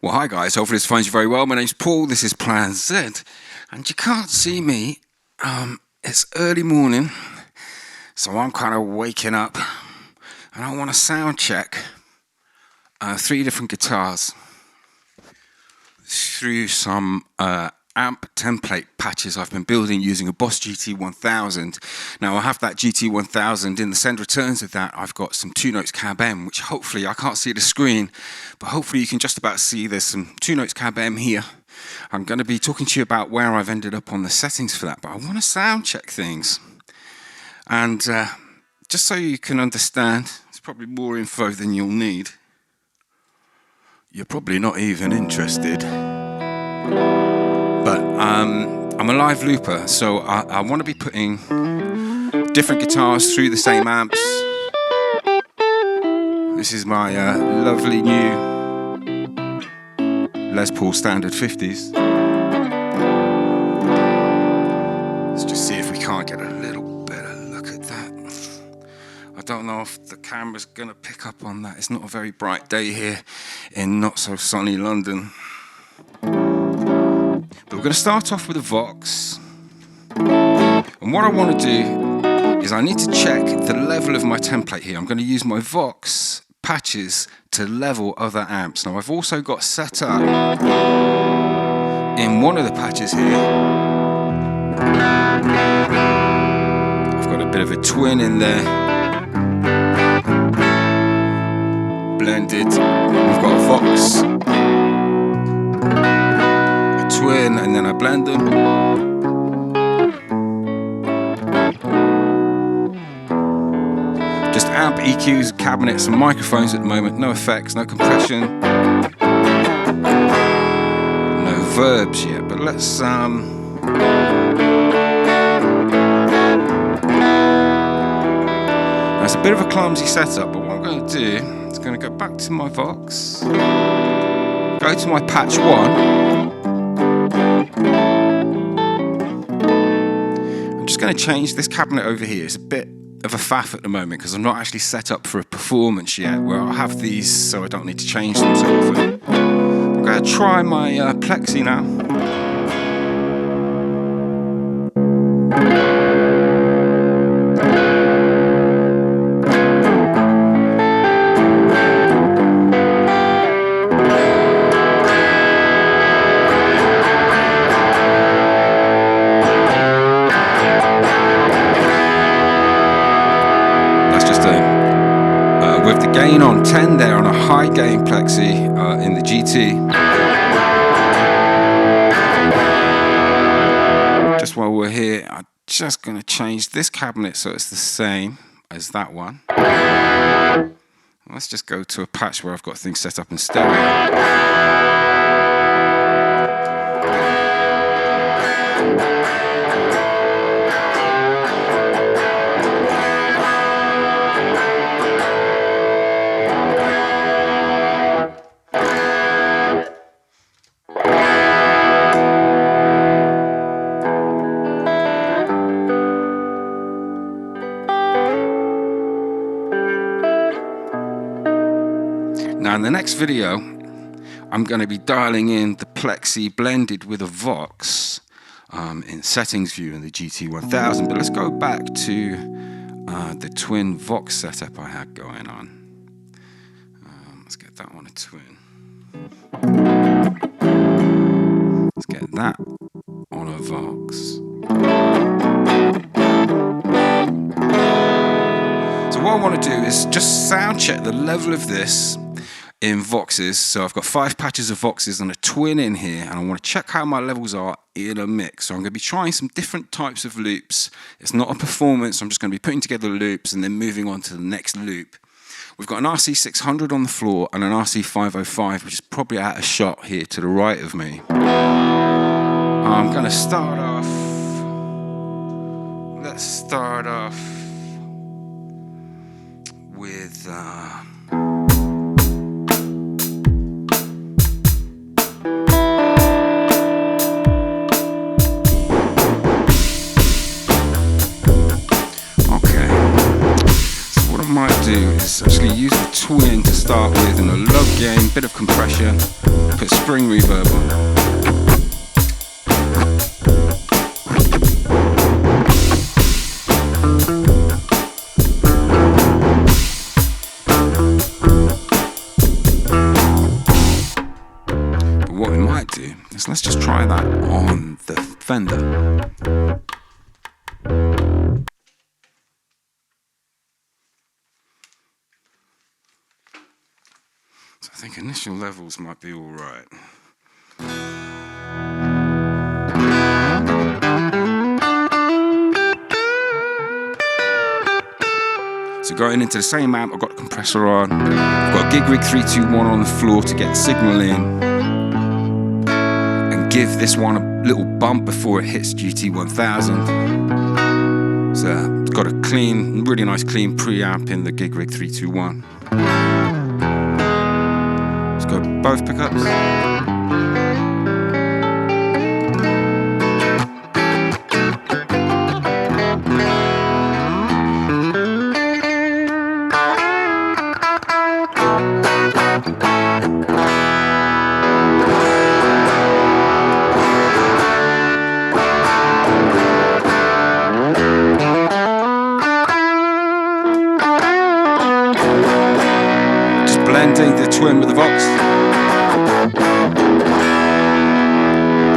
Well, hi guys, hopefully this finds you very well. My name's Paul, this is Plan Zed, and you can't see me. It's early morning, so I'm kind of waking up, and I want to sound check 3 different guitars through some amp template patches I've been building using a Boss GT1000. Now I have that GT1000. In the send returns of that, I've got some 2 Notes Cab M, which hopefully I can't see the screen, but hopefully you can just about see there's some 2 Notes Cab M here. I'm going to be talking to you about where I've ended up on the settings for that, but I want to sound check things. And just so you can understand, it's probably more info than you'll need. You're probably not even interested. But I'm a live looper, so I want to be putting different guitars through the same amps. This is my lovely new Les Paul Standard 50s. Let's just see if we can't get a little better look at that. I don't know if the camera's going to pick up on that. It's not a very bright day here in not so sunny London. But we're going to start off with a Vox, and what I want to do is I need to check the level of my template here. I'm going to use my Vox patches to level other amps. Now I've also got set up in one of the patches here, I've got a bit of a twin in there, blended. We've got a Vox, twin, and then I blend them. Just amp, EQs, cabinets and microphones at the moment. No effects, no compression, no verbs yet, but let's That's a bit of a clumsy setup, but what I'm going to do is going to go back to my Vox, go to my patch 1. Going to change this cabinet over here. It's a bit of a faff at the moment because I'm not actually set up for a performance yet where I'll have these so I don't need to change them so often. I'm going to try my plexi now. With the gain on 10 there on a high gain plexi in the GT. Just while we're here, I'm just going to change this cabinet so it's the same as that one. Let's just go to a patch where I've got things set up in stereo. Now in the next video, I'm going to be dialing in the plexi blended with a Vox in settings view in the GT1000. But let's go back to the twin Vox setup I had going on. Let's get that on a twin. Let's get that on a Vox. So what I want to do is just sound check the level of this in Voxes. So I've got 5 patches of Voxes and a twin in here, and I want to check how my levels are in a mix. So I'm going to be trying some different types of loops. It's not a performance, I'm just going to be putting together loops and then moving on to the next loop. We've got an RC600 on the floor and an RC505, which is probably out of shot here to the right of me. I'm going to start off, let's start off with might do is actually use the twin to start with and a lug gain, bit of compression, put spring reverb on. But what we might do is let's just try that on the Fender. I think initial levels might be all right. So going into the same amp, I've got a compressor on. I've got a Gig Rig 321 on the floor to get the signal in and give this one a little bump before it hits GT1000. So it's got a clean, really nice clean preamp in the Gig Rig 321. Got both pickups. Just blending the twin with the Vox.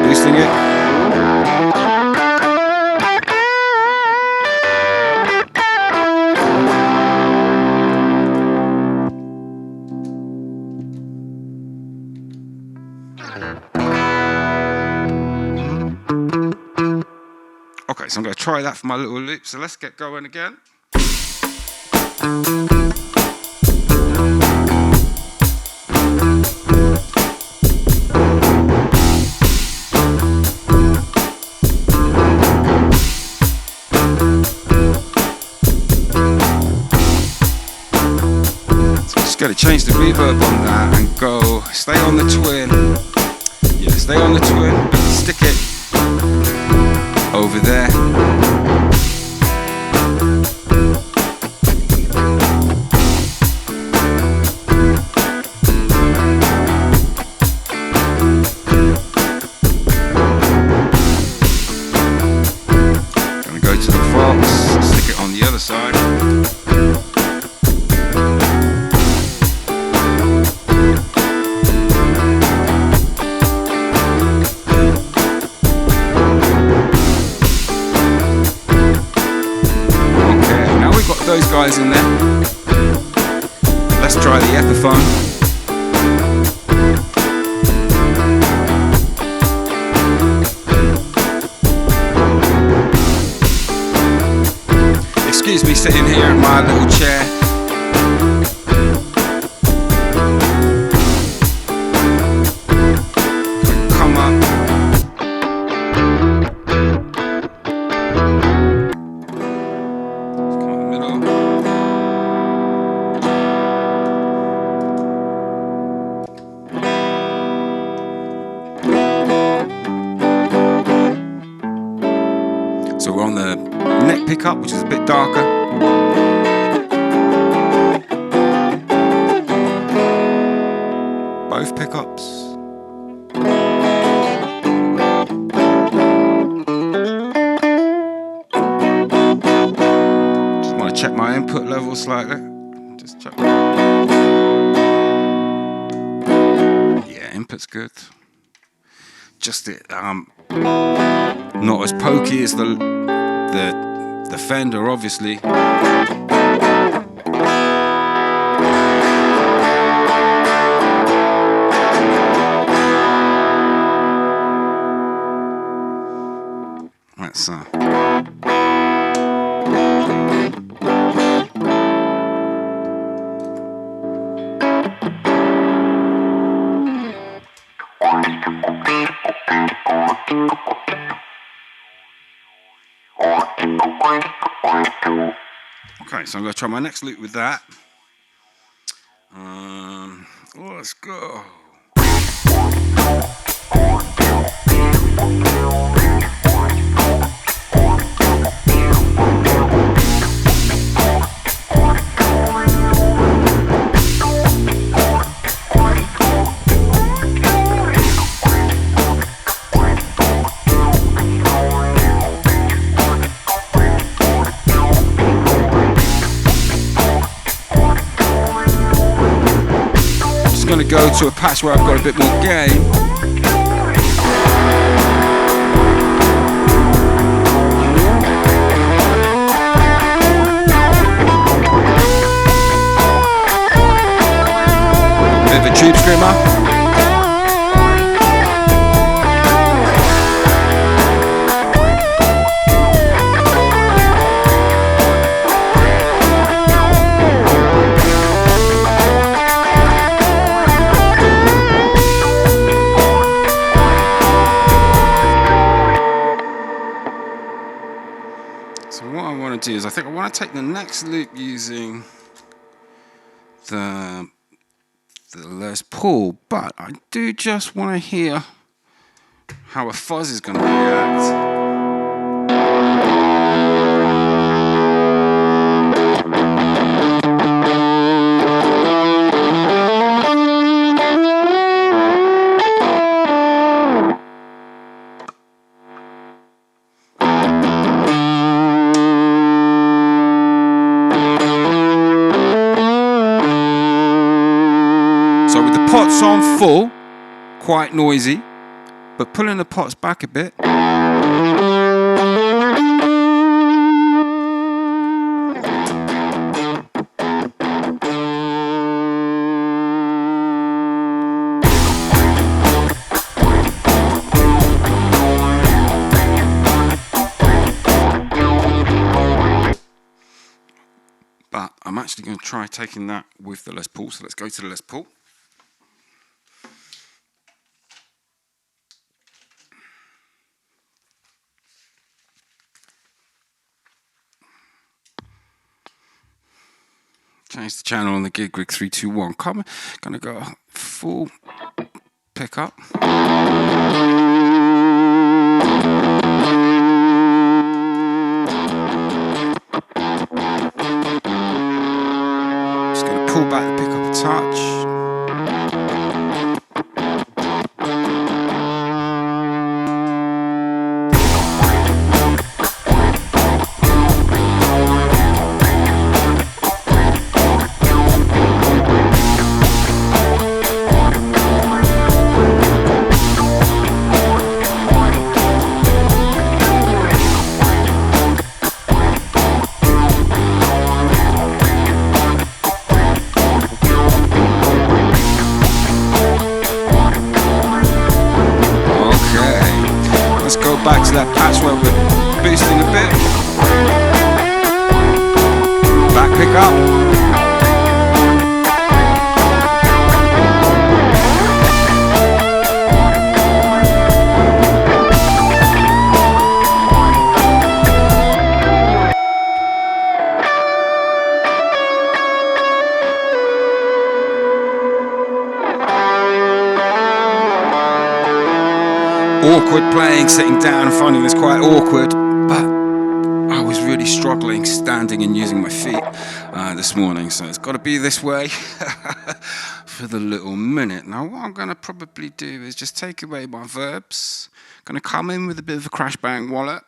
Boosting it. Okay, so I'm going to try that for my little loop. So let's get going again. Got to change the reverb on that and go, stay on the twin. Yeah, stay on the twin, but stick it over there. Gonna go to the Vox, stick it on the other side. Those guys in there. Let's try the Epiphone. Excuse me sitting here in my little chair. Come up. So we're on the neck pickup, which is a bit darker. Both pickups. Just want to check my input level slightly. Just check. Yeah, input's good. Just it, not as pokey as the Fender, obviously. Let's okay, so I'm going to try my next loop with that. Let's go. going to go to a patch where I've got a bit more gain. Bit of a tube screamer. Is I think I want to take the next loop using the Les Paul, but I do just want to hear how a fuzz is going to react. Pots on full, quite noisy, but pulling the pots back a bit. But I'm actually going to try taking that with the Les Paul, so let's go to the Les Paul. Change the channel on the gig rig 321. Gonna go full pickup. Just gonna pull back the pickup a touch. Back to that patch where we're boosting a bit. Back pickup. Awkward playing, sitting down and finding this quite awkward, but I was really struggling standing and using my feet this morning, so it's got to be this way for the little minute. Now what I'm going to probably do is just take away my verbs. I'm going to come in with a bit of a crash bang wallet.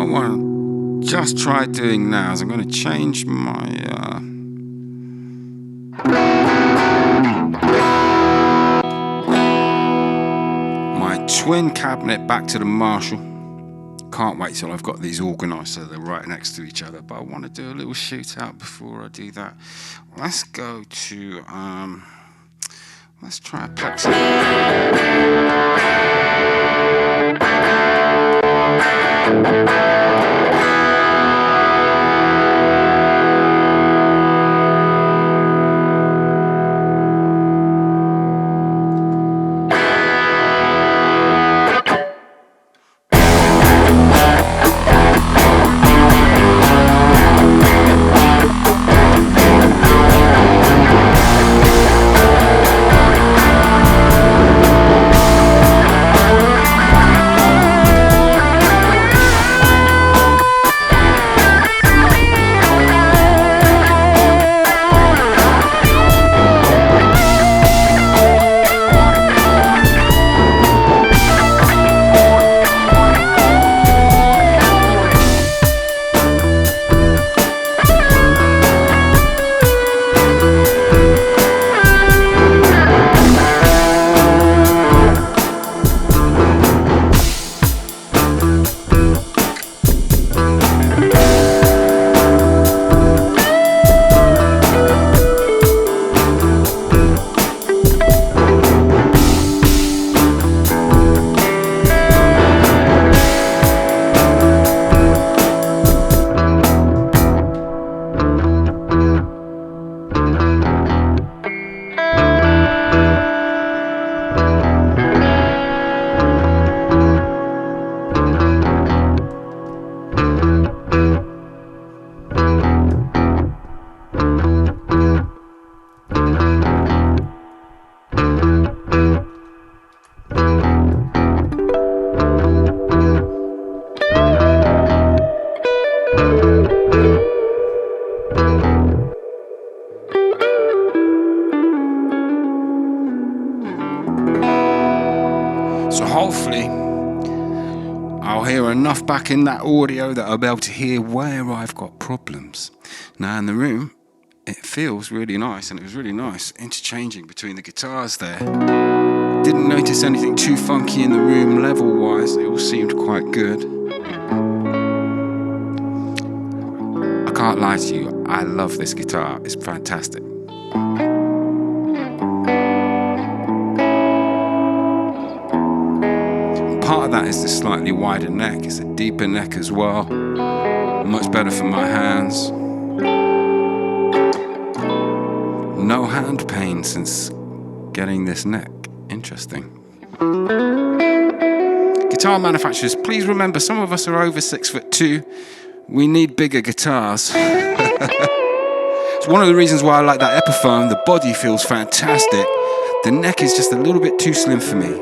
I want to just try doing now is I'm going to change my twin cabinet back to the Marshall. Can't wait till I've got these organised so they're right next to each other, but I want to do a little shootout before I do that. Let's go to let's try a plexi. Hopefully I'll hear enough back in that audio that I'll be able to hear where I've got problems. Now in the room it feels really nice, and it was really nice interchanging between the guitars there. Didn't notice anything too funky in the room level wise, it all seemed quite good. I can't lie to you, I love this guitar, it's fantastic. Part of that is the slightly wider neck, it's a deeper neck as well, much better for my hands. No hand pain since getting this neck, interesting. Guitar manufacturers, please remember some of us are over 6'2", we need bigger guitars. It's one of the reasons why I like that Epiphone, the body feels fantastic, the neck is just a little bit too slim for me.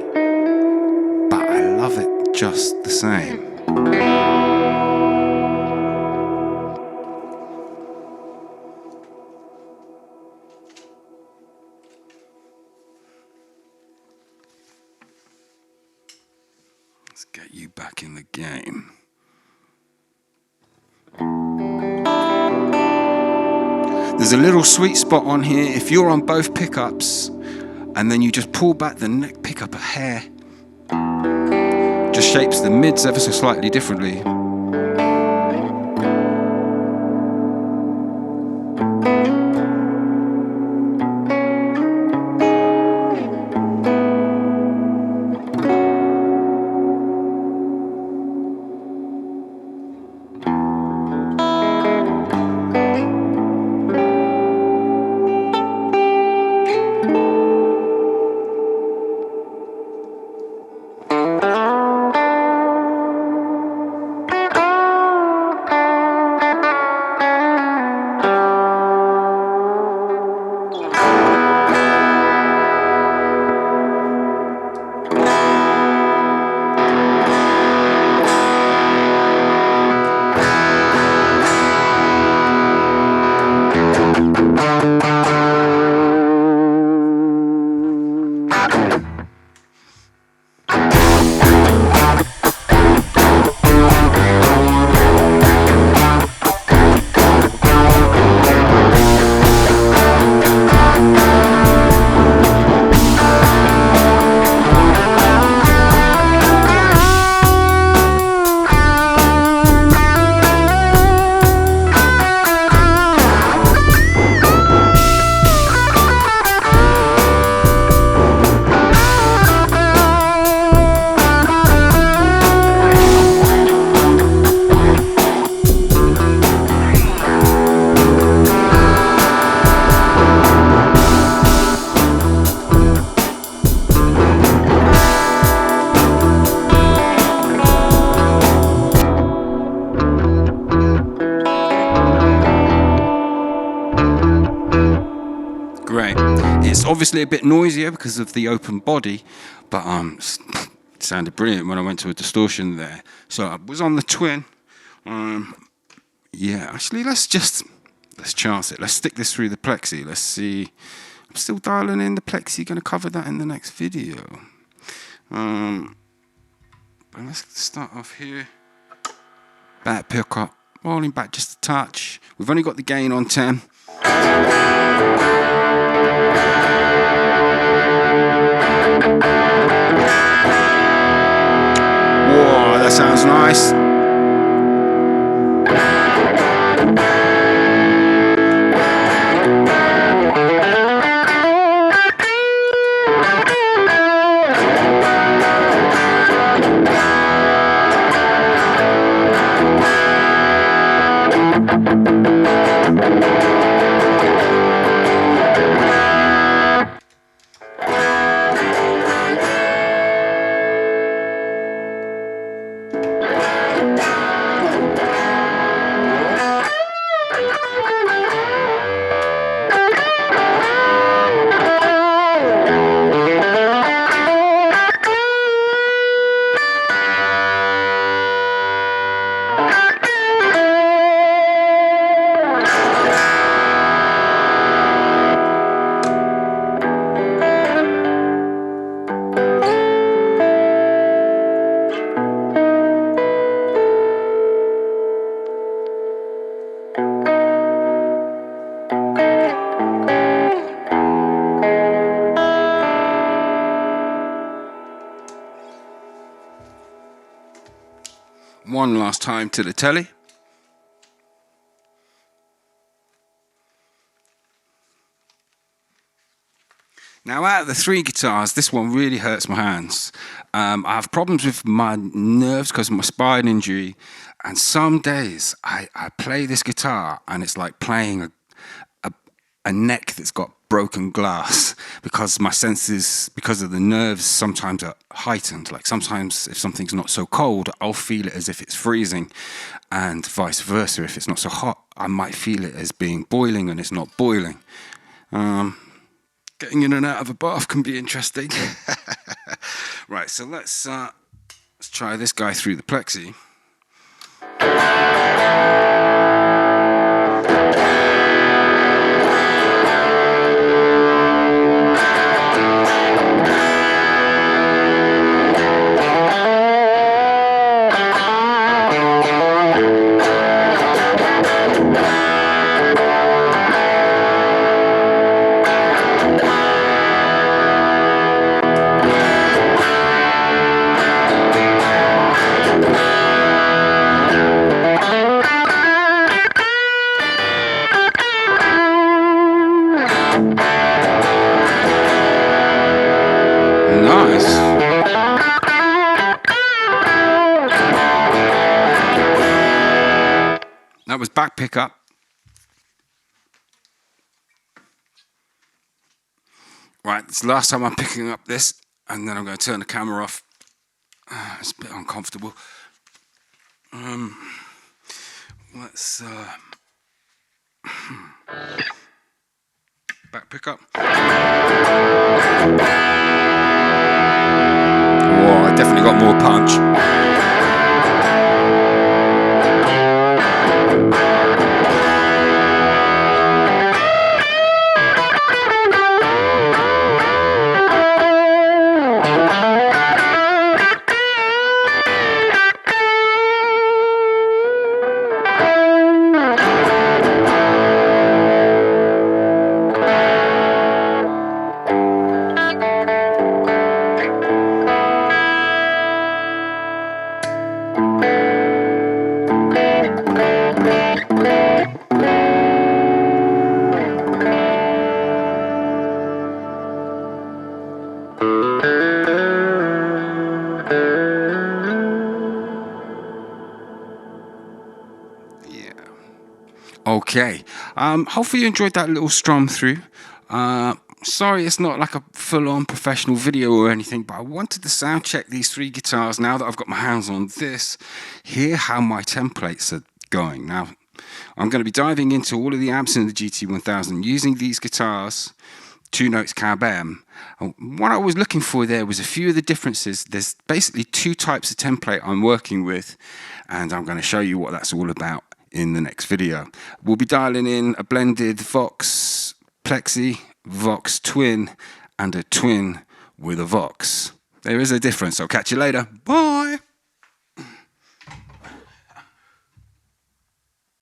Love it just the same. Let's get you back in the game. There's a little sweet spot on here. If you're on both pickups and then you just pull back the neck pickup a hair, just shapes the mids ever so slightly differently. obviously a bit noisier because of the open body, but it sounded brilliant when I went to a distortion there. So I was on the twin. Yeah, actually, let's chance it. Let's stick this through the plexi. Let's see. I'm still dialing in the plexi. Going to cover that in the next video. But let's start off here. Back pickup, rolling back just a touch. We've only got the gain on 10. Whoa, that sounds nice. One last time to the Tele. Now, out of the three guitars, this one really hurts my hands. I have problems with my nerves because of my spine injury, and some days I play this guitar and it's like playing a neck that's got broken glass, because my senses, because of the nerves, sometimes are heightened. Like sometimes if something's not so cold, I'll feel it as if it's freezing, and vice versa. If it's not so hot, I might feel it as being boiling and it's not boiling. Getting in and out of a bath can be interesting. Right, so let's try this guy through the plexi. That was back pickup. Right, it's the last time I'm picking up this, and then I'm going to turn the camera off. It's a bit uncomfortable. Let's back pickup. Whoa, I definitely got more punch. Okay, hopefully you enjoyed that little strum through. Sorry it's not like a full-on professional video or anything, but I wanted to sound check these three guitars now that I've got my hands on this, hear how my templates are going. Now, I'm going to be diving into all of the amps in the GT1000 using these guitars two Notes Cab M. What I was looking for there was a few of the differences. There's basically two types of template I'm working with, and I'm going to show you what that's all about in the next video. We'll be dialing in a blended Vox Plexi, Vox Twin, and a Twin with a Vox. There is a difference. I'll catch you later. Bye!